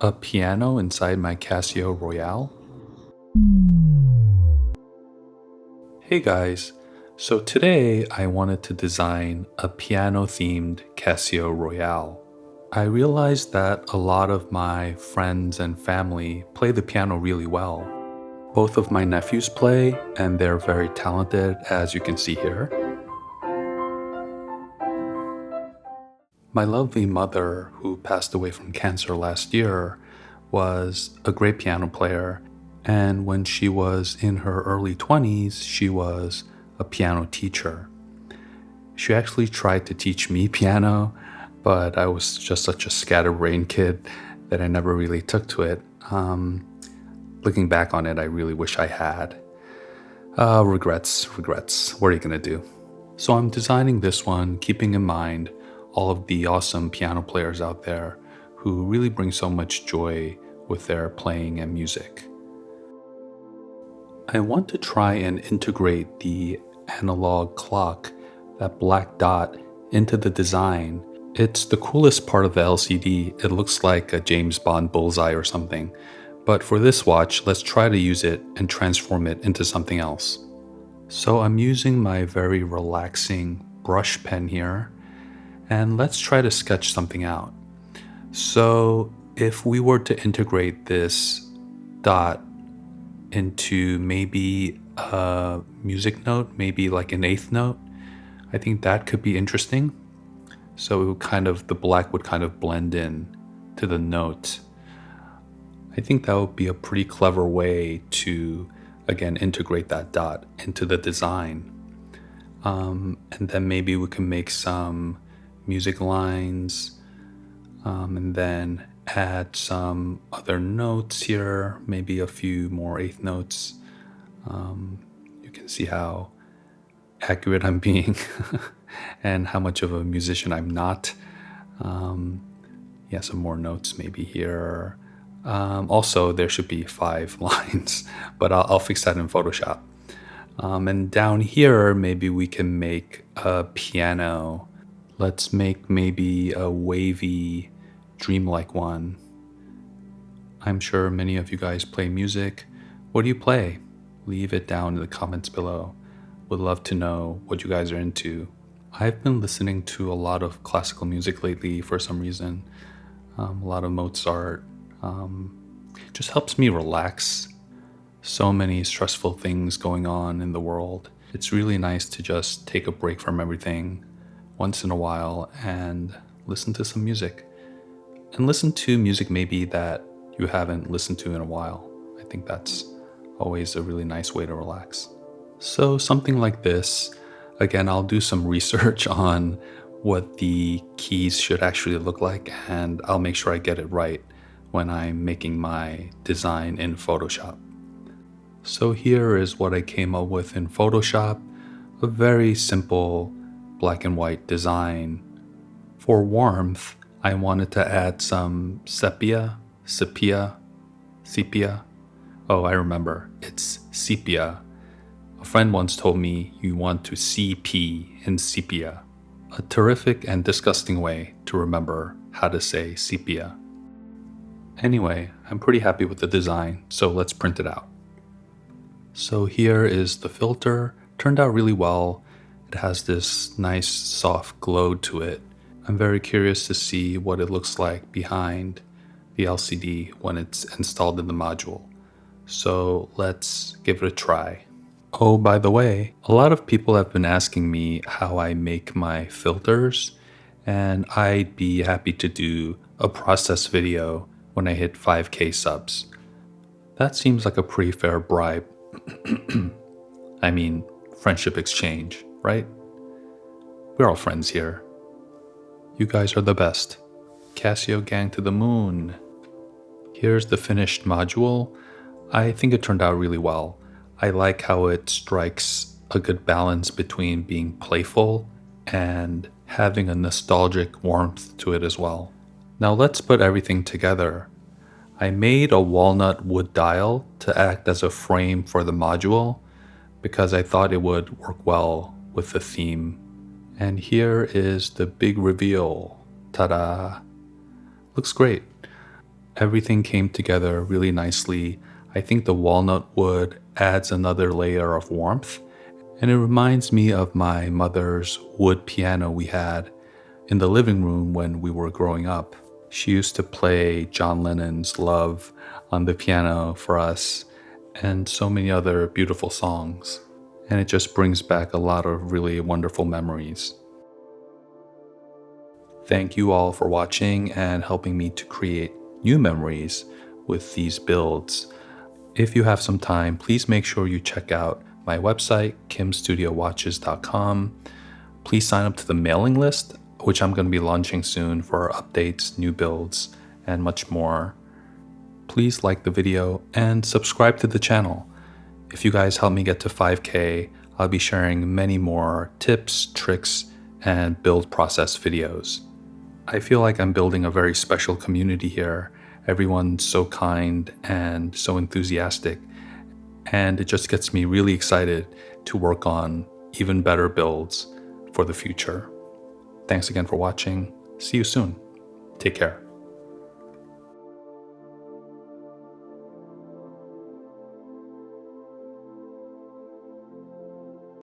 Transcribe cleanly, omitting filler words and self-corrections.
a piano inside my Casio Royale. Hey guys, so today I wanted to design a piano themed Casio Royale. I realized that a lot of my friends and family play the piano really well. Both of my nephews play and they're very talented, as you can see here. My lovely mother, who passed away from cancer last year, was a great piano player, and when she was in her early 20s, she was a piano teacher. She actually tried to teach me piano, but I was just such a scatterbrained kid that I never really took to it. Looking back on it, I really wish I had. Regrets. What are you gonna do? So I'm designing this one keeping in mind all of the awesome piano players out there who really bring so much joy with their playing and music. I want to try and integrate the analog clock, that black dot, into the design. It's the coolest part of the LCD. It looks like a James Bond bullseye or something. But for this watch, let's try to use it and transform it into something else. So I'm using my very relaxing brush pen here, and let's try to sketch something out. So if we were to integrate this dot into maybe a music note, maybe like an eighth note, I think that could be interesting. So it would the black would kind of blend in to the note. I think that would be a pretty clever way to, again, integrate that dot into the design. And then maybe we can make some music lines, and then add some other notes here, maybe a few more eighth notes. You can see how accurate I'm being and how much of a musician I'm not. Yeah, some more notes maybe here. Also, there should be 5 lines, but I'll fix that in Photoshop. And down here, maybe we can make a piano. Let's make maybe a wavy, dreamlike one. I'm sure many of you guys play music. What do you play? Leave it down in the comments below. Would love to know what you guys are into. I've been listening to a lot of classical music lately for some reason. A lot of Mozart. Just helps me relax. So many stressful things going on in the world. It's really nice to just take a break from everything once in a while and listen to some music. And listen to music maybe that you haven't listened to in a while. I think that's always a really nice way to relax. So something like this. Again, I'll do some research on what the keys should actually look like, and I'll make sure I get it right when I'm making my design in Photoshop. So here is what I came up with in Photoshop, a very simple black and white design. For warmth, I wanted to add some sepia. Oh, I remember, it's sepia. A friend once told me you want to CP in sepia, a terrific and disgusting way to remember how to say sepia. Anyway, I'm pretty happy with the design, so let's print it out. So here is the filter. Turned out really well. It has this nice soft glow to it. I'm very curious to see what it looks like behind the LCD when it's installed in the module. So let's give it a try. Oh, by the way, a lot of people have been asking me how I make my filters, and I'd be happy to do a process video when I hit 5K subs. That seems like a pretty fair bribe. I mean, friendship exchange, right? We're all friends here. You guys are the best. Casio gang to the moon. Here's the finished module. I think it turned out really well. I like how it strikes a good balance between being playful and having a nostalgic warmth to it as well. Now let's put everything together. I made a walnut wood dial to act as a frame for the module because I thought it would work well with the theme. And here is the big reveal. Ta-da! Looks great. Everything came together really nicely. I think the walnut wood adds another layer of warmth, and it reminds me of my mother's wood piano we had in the living room when we were growing up. She used to play John Lennon's Love on the piano for us and so many other beautiful songs. And it just brings back a lot of really wonderful memories. Thank you all for watching and helping me to create new memories with these builds. If you have some time, please make sure you check out my website, kimstudiowatches.com. Please sign up to the mailing list, which I'm going to be launching soon for updates, new builds, and much more. Please like the video and subscribe to the channel. If you guys help me get to 5K, I'll be sharing many more tips, tricks, and build process videos. I feel like I'm building a very special community here. Everyone's so kind and so enthusiastic, and it just gets me really excited to work on even better builds for the future. Thanks again for watching. See you soon. Take care.